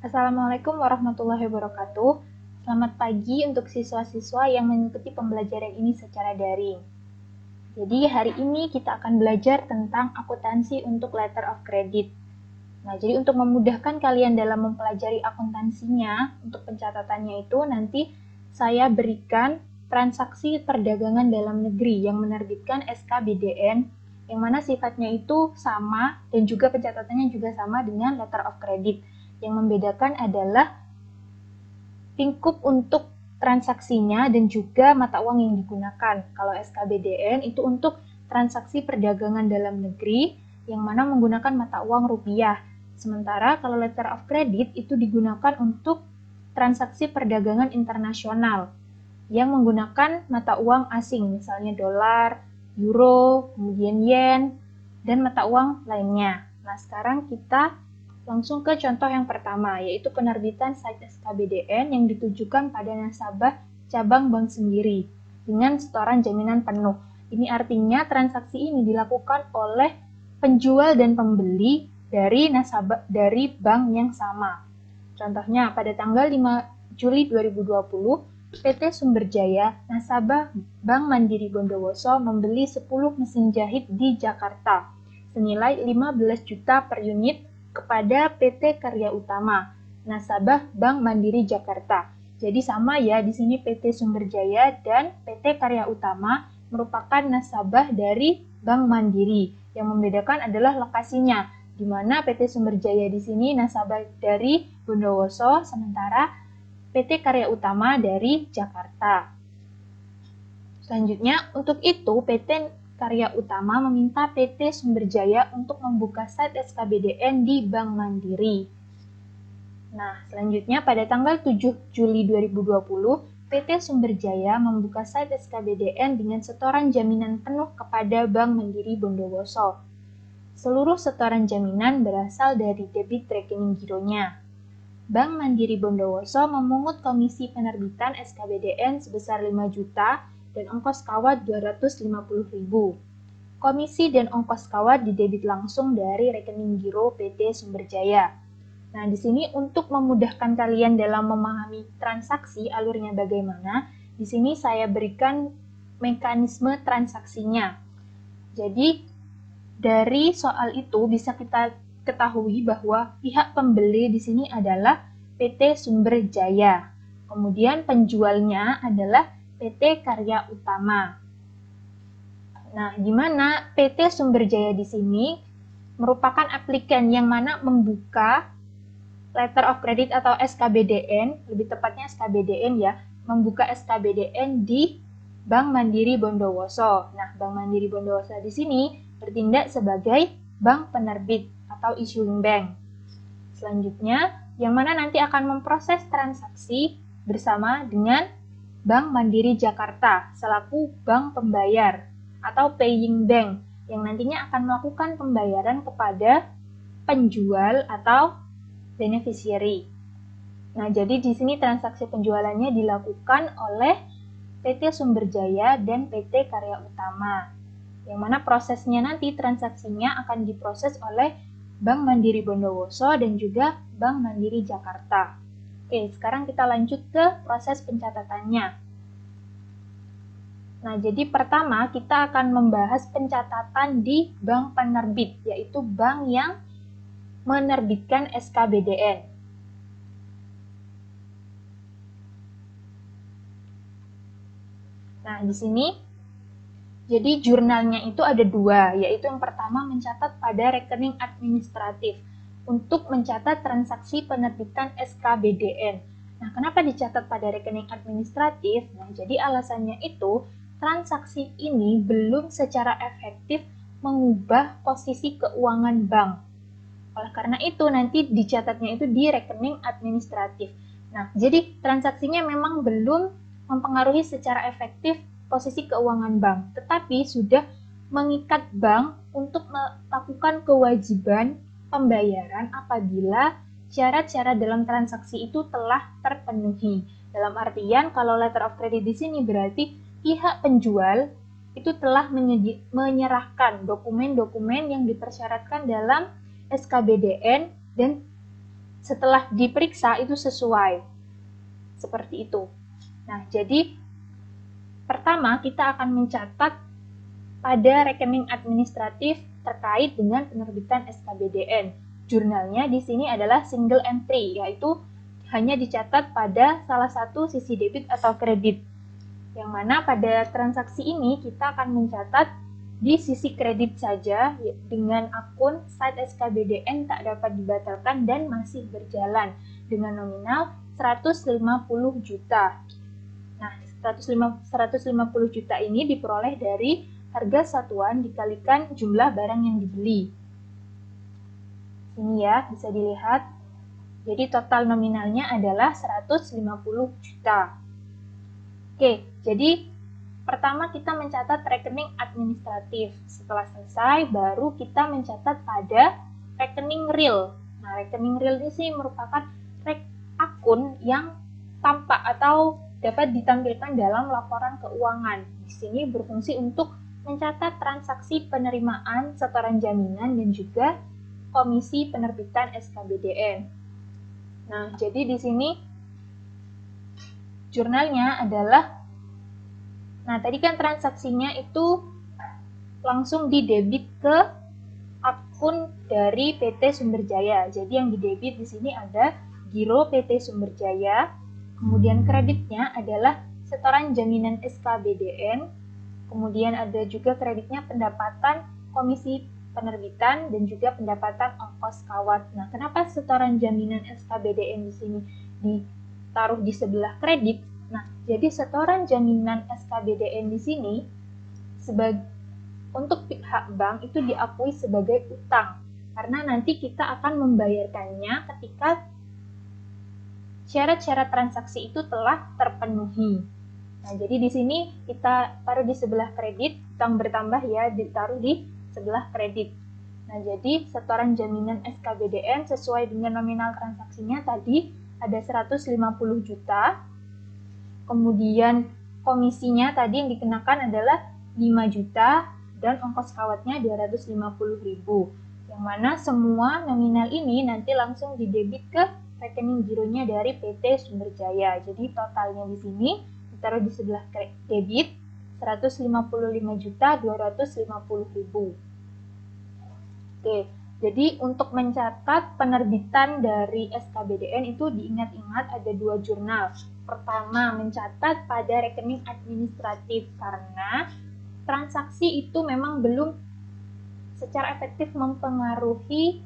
Assalamualaikum warahmatullahi wabarakatuh. Selamat pagi untuk siswa-siswa yang mengikuti pembelajaran ini secara daring. Jadi hari ini kita akan belajar tentang akuntansi untuk letter of credit. Nah, jadi untuk memudahkan kalian dalam mempelajari akuntansinya, untuk pencatatannya itu nanti saya berikan transaksi perdagangan dalam negeri yang menerbitkan SKBDN, yang mana sifatnya itu sama dan juga pencatatannya juga sama dengan letter of credit. Yang membedakan adalah lingkup untuk transaksinya dan juga mata uang yang digunakan. Kalau SKBDN itu untuk transaksi perdagangan dalam negeri yang mana menggunakan mata uang rupiah. Sementara kalau letter of credit itu digunakan untuk transaksi perdagangan internasional yang menggunakan mata uang asing, misalnya dolar, euro, kemudian yen, dan mata uang lainnya. Nah, sekarang kita langsung ke contoh yang pertama, yaitu penerbitan site SKBDN yang ditujukan pada nasabah cabang bank sendiri dengan setoran jaminan penuh. Ini artinya transaksi ini dilakukan oleh penjual dan pembeli dari nasabah dari bank yang sama. Contohnya pada tanggal 5 Juli 2020, PT Sumberjaya, nasabah Bank Mandiri Bondowoso membeli 10 mesin jahit di Jakarta senilai 15 juta per unit kepada PT Karya Utama, nasabah Bank Mandiri Jakarta. Jadi sama ya, di sini PT Sumberjaya dan PT Karya Utama merupakan nasabah dari Bank Mandiri. Yang membedakan adalah lokasinya, di mana PT Sumberjaya di sini nasabah dari Bondowoso, sementara PT Karya Utama dari Jakarta. Selanjutnya, untuk itu PT Karya Utama meminta PT Sumberjaya untuk membuka site SKBDN di Bank Mandiri. Nah, selanjutnya pada tanggal 7 Juli 2020, PT Sumberjaya membuka site SKBDN dengan setoran jaminan penuh kepada Bank Mandiri Bondowoso. Seluruh setoran jaminan berasal dari debit rekening gironya. Bank Mandiri Bondowoso memungut komisi penerbitan SKBDN sebesar 5 juta dan ongkos kawat 250.000. Komisi dan ongkos kawat didebit langsung dari rekening giro PT Sumberjaya. Nah, di sini untuk memudahkan kalian dalam memahami transaksi alurnya bagaimana, di sini saya berikan mekanisme transaksinya. Jadi, dari soal itu bisa kita ketahui bahwa pihak pembeli di sini adalah PT Sumberjaya. Kemudian penjualnya adalah PT Karya Utama. Nah, di mana PT Sumberjaya di sini merupakan aplikan yang mana membuka letter of credit atau SKBDN, lebih tepatnya SKBDN ya, membuka SKBDN di Bank Mandiri Bondowoso. Nah, Bank Mandiri Bondowoso di sini bertindak sebagai bank penerbit atau issuing bank. Selanjutnya, yang mana nanti akan memproses transaksi bersama dengan Bank Mandiri Jakarta selaku bank pembayar atau paying bank yang nantinya akan melakukan pembayaran kepada penjual atau beneficiary. Nah, jadi di sini transaksi penjualannya dilakukan oleh PT Sumberjaya dan PT Karya Utama. Yang mana prosesnya nanti transaksinya akan diproses oleh Bank Mandiri Bondowoso dan juga Bank Mandiri Jakarta. Oke, sekarang kita lanjut ke proses pencatatannya. Nah, jadi pertama kita akan membahas pencatatan di bank penerbit, yaitu bank yang menerbitkan SKBDN. Nah, di sini jadi jurnalnya itu ada dua, yaitu yang pertama mencatat pada rekening administratif untuk mencatat transaksi penerbitan SKBDN. Nah, kenapa dicatat pada rekening administratif? Nah, jadi alasannya itu transaksi ini belum secara efektif mengubah posisi keuangan bank. Oleh karena itu, nanti dicatatnya itu di rekening administratif. Nah, jadi transaksinya memang belum mempengaruhi secara efektif posisi keuangan bank, tetapi sudah mengikat bank untuk melakukan kewajiban pembayaran apabila syarat-syarat dalam transaksi itu telah terpenuhi. Dalam artian, kalau letter of credit di sini berarti pihak penjual itu telah menyerahkan dokumen-dokumen yang dipersyaratkan dalam SKBDN dan setelah diperiksa itu sesuai. Seperti itu. Nah, jadi pertama kita akan mencatat pada rekening administratif terkait dengan penerbitan SKBDN. Jurnalnya di sini adalah single entry, yaitu hanya dicatat pada salah satu sisi debit atau kredit. Yang mana pada transaksi ini kita akan mencatat di sisi kredit saja dengan akun site SKBDN tak dapat dibatalkan dan masih berjalan dengan nominal 150 juta. Nah, 150 juta ini diperoleh dari harga satuan dikalikan jumlah barang yang dibeli. Ini ya, bisa dilihat. Jadi total nominalnya adalah 150 juta. Oke, jadi pertama kita mencatat rekening administratif. Setelah selesai, baru kita mencatat pada rekening real. Nah, rekening real ini sih merupakan akun yang tampak atau dapat ditampilkan dalam laporan keuangan. Di sini berfungsi untuk mencatat transaksi penerimaan setoran jaminan dan juga komisi penerbitan SKBDN. Nah, jadi di sini jurnalnya adalah, nah tadi kan transaksinya itu langsung didebit ke akun dari PT Sumberjaya. Jadi yang didebit di sini ada giro PT Sumberjaya, kemudian kreditnya adalah setoran jaminan SKBDN, kemudian ada juga kreditnya pendapatan komisi penerbitan dan juga pendapatan ongkos kawat. Nah, kenapa setoran jaminan SKBDN di sini ditaruh di sebelah kredit? Nah, jadi setoran jaminan SKBDN di sini untuk pihak bank itu diakui sebagai utang karena nanti kita akan membayarkannya ketika syarat-syarat transaksi itu telah terpenuhi. Nah, jadi di sini kita taruh di sebelah kredit, utang bertambah ya, ditaruh di sebelah kredit. Nah, jadi setoran jaminan SKBDN sesuai dengan nominal transaksinya tadi ada 150 juta. Kemudian komisinya tadi yang dikenakan adalah 5 juta dan ongkos kawatnya 250.000. Yang mana semua nominal ini nanti langsung didebit ke rekening gironya dari PT Sumberjaya. Jadi totalnya di sini ditaruh di sebelah debit 155.250.000. Oke, jadi untuk mencatat penerbitan dari SKBDN itu diingat-ingat ada dua jurnal. Pertama, mencatat pada rekening administratif karena transaksi itu memang belum secara efektif mempengaruhi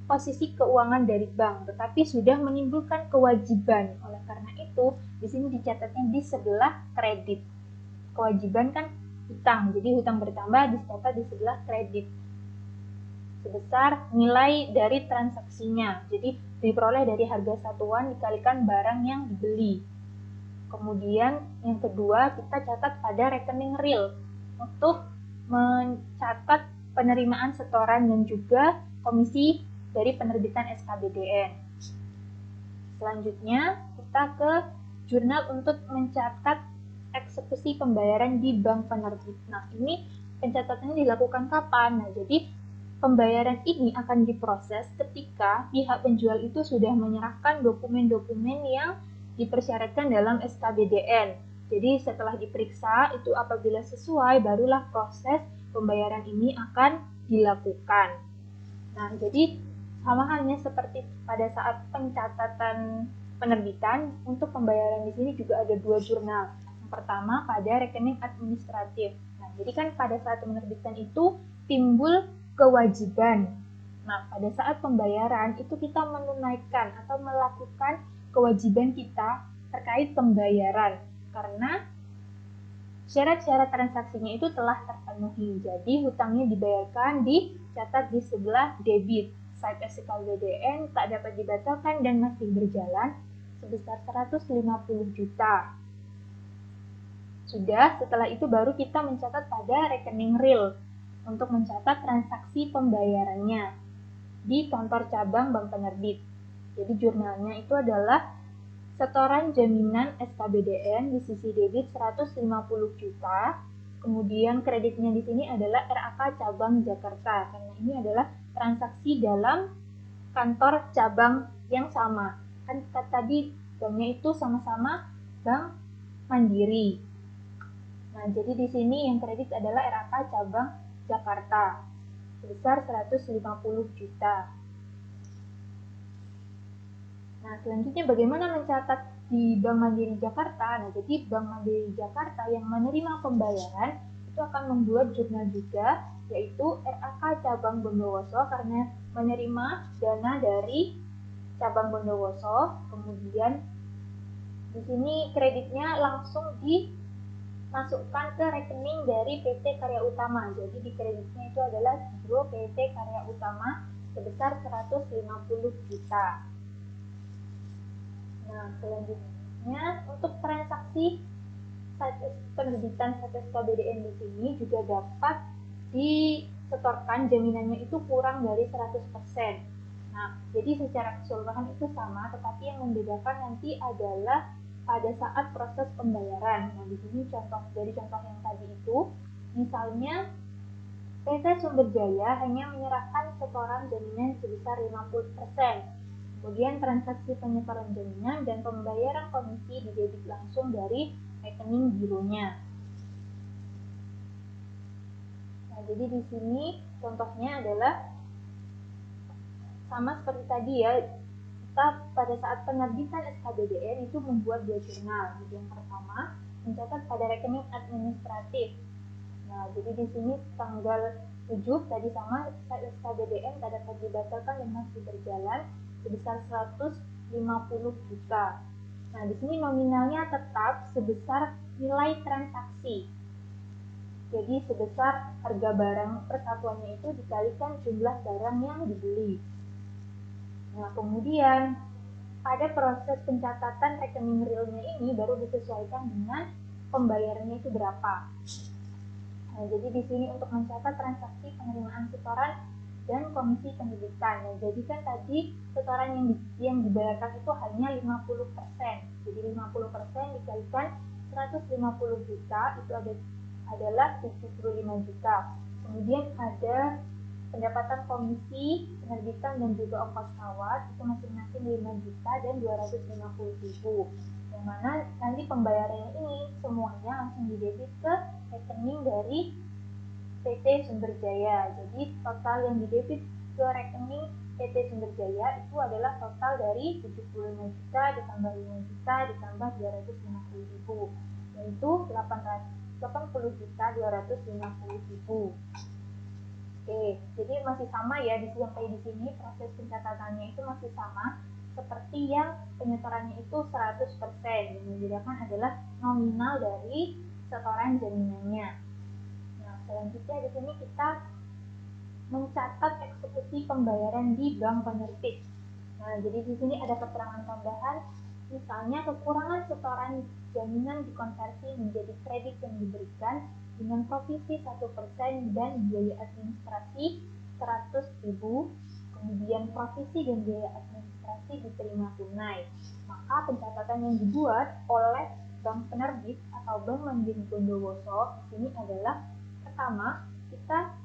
posisi keuangan dari bank, tetapi sudah menimbulkan kewajiban. Oleh karena itu, di sini dicatatnya di sebelah kredit. Kewajiban kan hutang, jadi hutang bertambah dicatat di sebelah kredit sebesar nilai dari transaksinya. Jadi diperoleh dari harga satuan dikalikan barang yang dibeli. Kemudian yang kedua kita catat pada rekening real untuk mencatat penerimaan setoran dan juga komisi dari penerbitan SKBDN. Selanjutnya kita ke jurnal untuk mencatat eksekusi pembayaran di bank penerbit. Nah, ini pencatatannya dilakukan kapan? Nah, jadi pembayaran ini akan diproses ketika pihak penjual itu sudah menyerahkan dokumen-dokumen yang dipersyaratkan dalam SKBDN. Jadi setelah diperiksa itu apabila sesuai barulah proses pembayaran ini akan dilakukan. Nah, jadi sama halnya seperti pada saat pencatatan penerbitan, untuk pembayaran di sini juga ada dua jurnal. Yang pertama pada rekening administratif. Nah, jadi kan pada saat penerbitan itu timbul kewajiban. Nah, pada saat pembayaran itu kita menunaikan atau melakukan kewajiban kita terkait pembayaran karena syarat-syarat transaksinya itu telah terpenuhi. Jadi hutangnya dibayarkan dicatat di sebelah debit. Site SKBDN tak dapat dibatalkan dan masih berjalan sebesar 150 juta. Sudah, setelah itu baru kita mencatat pada rekening real untuk mencatat transaksi pembayarannya di kantor cabang bank penerbit. Jadi jurnalnya itu adalah setoran jaminan SKBDN di sisi debit 150 juta, kemudian kreditnya di sini adalah RAK cabang Jakarta karena ini adalah transaksi dalam kantor cabang yang sama. Kan tadi banknya itu sama-sama Bank Mandiri. Nah, jadi di sini yang kredit adalah RAK cabang Jakarta sebesar 150 juta. Nah, selanjutnya bagaimana mencatat di Bank Mandiri Jakarta? Nah, jadi Bank Mandiri Jakarta yang menerima pembayaran itu akan membuat jurnal juga, yaitu RAK cabang Bondowoso karena menerima dana dari cabang Bondowoso. Kemudian di sini kreditnya langsung dimasukkan ke rekening dari PT Karya Utama. Jadi di kreditnya itu adalah giro PT Karya Utama sebesar 150 juta. Nah, selanjutnya untuk transaksi penerbitan SKBDN di sini juga dapat disetorkan jaminannya itu kurang dari 100%. Nah, jadi secara keseluruhan itu sama, tetapi yang membedakan nanti adalah pada saat proses pembayaran. Nah, di sini contoh yang tadi itu, misalnya PT Sumber Jaya hanya menyerahkan setoran jaminan sebesar 50%. Kemudian transaksi penyetoran jaminan dan pembayaran komisi didebit langsung dari rekening gironya. Nah, jadi di sini contohnya adalah sama seperti tadi ya, kita pada saat penerbitan SKBDN itu membuat dua jurnal. Yang pertama mencatat pada rekening administratif. Nah, jadi di sini tanggal 7 tadi sama SKBDN pada saat dibatalkan dan masih berjalan sebesar 150 juta. Nah, di sini nominalnya tetap sebesar nilai transaksi. Jadi sebesar harga barang persatuannya itu dikalikan jumlah barang yang dibeli. Nah, kemudian pada proses pencatatan rekening realnya ini baru disesuaikan dengan pembayarannya itu berapa. Nah, jadi di sini untuk mencatat transaksi penerimaan setoran dan komisi penerbitan. Nah, jadi kan tadi setoran yang dibayarkan itu hanya 50%. Jadi 50% dikalikan 150 juta itu adalah 75 juta. Kemudian ada pendapatan komisi penerbitan dan juga ongkos kawat itu masing-masing 5 juta dan 250 ribu. Yang mana nanti pembayarannya ini semuanya langsung didebit ke rekening dari PT Sumber Jaya. Jadi total yang didebit ke rekening PT Sumber Jaya itu adalah total dari 75 juta ditambah 5 juta ditambah 250 ribu, yaitu 80 juta 250 ribu. Oke, jadi masih sama ya, sampai di sini proses pencatatannya itu masih sama seperti yang penyetorannya itu 100%. Yang membedakan adalah nominal dari setoran jaminannya. Nah, selanjutnya di sini kita mencatat eksekusi pembayaran di bank penerbit. Nah, jadi di sini ada keterangan tambahan, misalnya kekurangan setoran jaminan dikonversi menjadi kredit yang diberikan dengan provisi 1% dan biaya administrasi 100.000, kemudian provisi dan biaya administrasi diterima tunai. Maka pencatatan yang dibuat oleh bank penerbit atau Bank Mandiri Bondowoso di sini adalah pertama, kita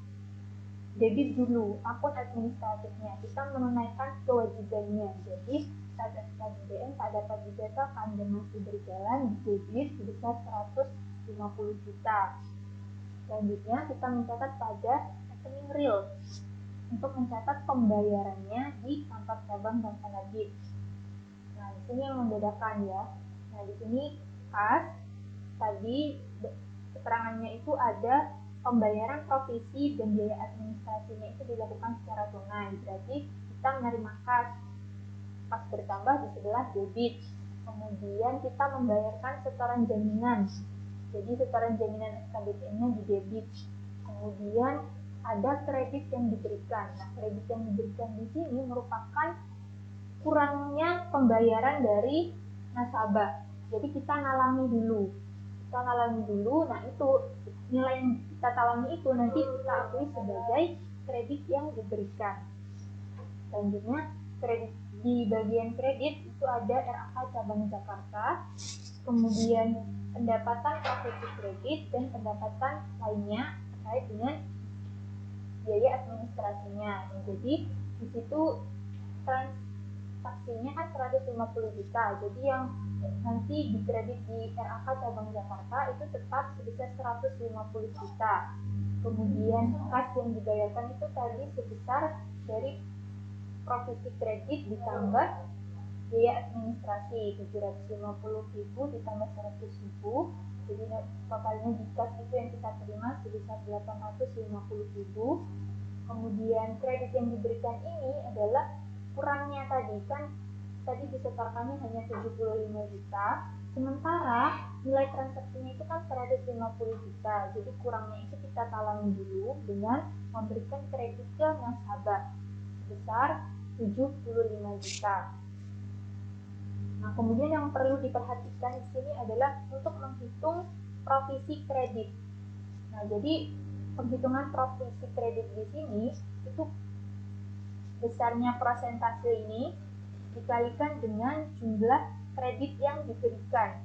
debit dulu akun administratifnya, kita menunaikan kewajibannya. Jadi saat SKBDN tak dapat dibatalkan dan masih berjalan, debit sebesar 150 juta. Selanjutnya kita mencatat pada rekening real untuk mencatat pembayarannya di kantor cabang bank penerbit. Nah, di sini yang membedakan ya. Nah, di sini kas tadi keterangannya itu ada pembayaran provisi dan biaya administrasinya itu dilakukan secara tunai. Berarti kita menerima kas, pas bertambah di sebelah debit. Kemudian kita membayarkan setoran jaminan. Jadi setoran jaminan SKBDN-nya di debit. Kemudian ada kredit yang diberikan. Nah, kredit yang diberikan di sini merupakan kurangnya pembayaran dari nasabah. Jadi kita nalangi dulu. Nah itu nilai yang kita talangi itu nanti kita akui sebagai kredit yang diberikan. Selanjutnya kredit di bagian kredit itu ada RAK cabang Jakarta, kemudian pendapatan profesi kredit dan pendapatan lainnya terkait dengan biaya administrasinya. Jadi di situ transaksinya kan 150 juta, jadi yang nanti dikredit di RAK cabang Jakarta itu tetap sebesar 150 juta. Kemudian kas yang dibayarkan itu tadi sebesar dari provisi kredit ditambah biaya administrasi 750.000 ditambah 100.000, jadi totalnya di kas itu yang kita terima sebesar 850.000. Kemudian kredit yang diberikan ini adalah kurangnya tadi kan tadi disetorkannya hanya 75 juta, sementara nilai transaksinya itu kan 150 juta, jadi kurangnya itu kita talangi dulu dengan memberikan kredit ke nasabah sebesar 75 juta. Nah, kemudian yang perlu diperhatikan di sini adalah untuk menghitung provisi kredit. Nah, jadi penghitungan provisi kredit di sini itu besarnya persentase ini dikalikan dengan jumlah kredit yang diberikan,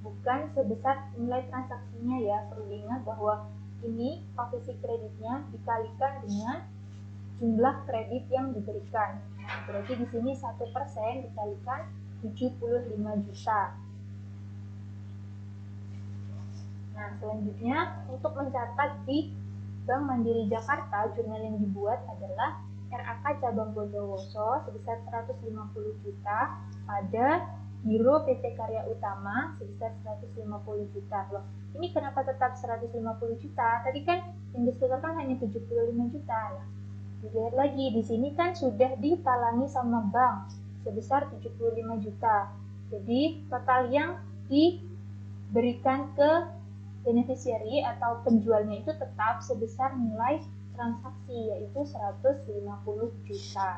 bukan sebesar nilai transaksinya ya. Perlu diingat bahwa ini provisi kreditnya dikalikan dengan jumlah kredit yang diberikan. Nah, berarti di sini 1% dikalikan 75 juta. Nah, selanjutnya untuk mencatat di Bank Mandiri Jakarta, jurnal yang dibuat adalah RAK Cabang Bondowoso sebesar 150 juta pada Biro PT Karya Utama sebesar 150 juta. Loh, ini kenapa tetap 150 juta? Tadi kan yang disetorkan hanya 75 juta. Lah, dilihat lagi, di sini kan sudah ditalangi sama bank sebesar 75 juta. Jadi total yang diberikan ke beneficiary atau penjualnya itu tetap sebesar nilai transaksi, yaitu 150 juta.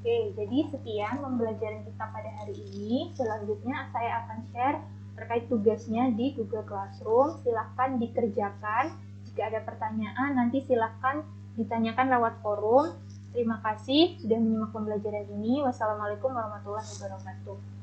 Oke, jadi sekian pembelajaran kita pada hari ini. Selanjutnya saya akan share terkait tugasnya di Google Classroom. Silahkan dikerjakan. Jika ada pertanyaan, nanti silahkan ditanyakan lewat forum. Terima kasih sudah menyimak pembelajaran ini. Wassalamualaikum warahmatullahi wabarakatuh.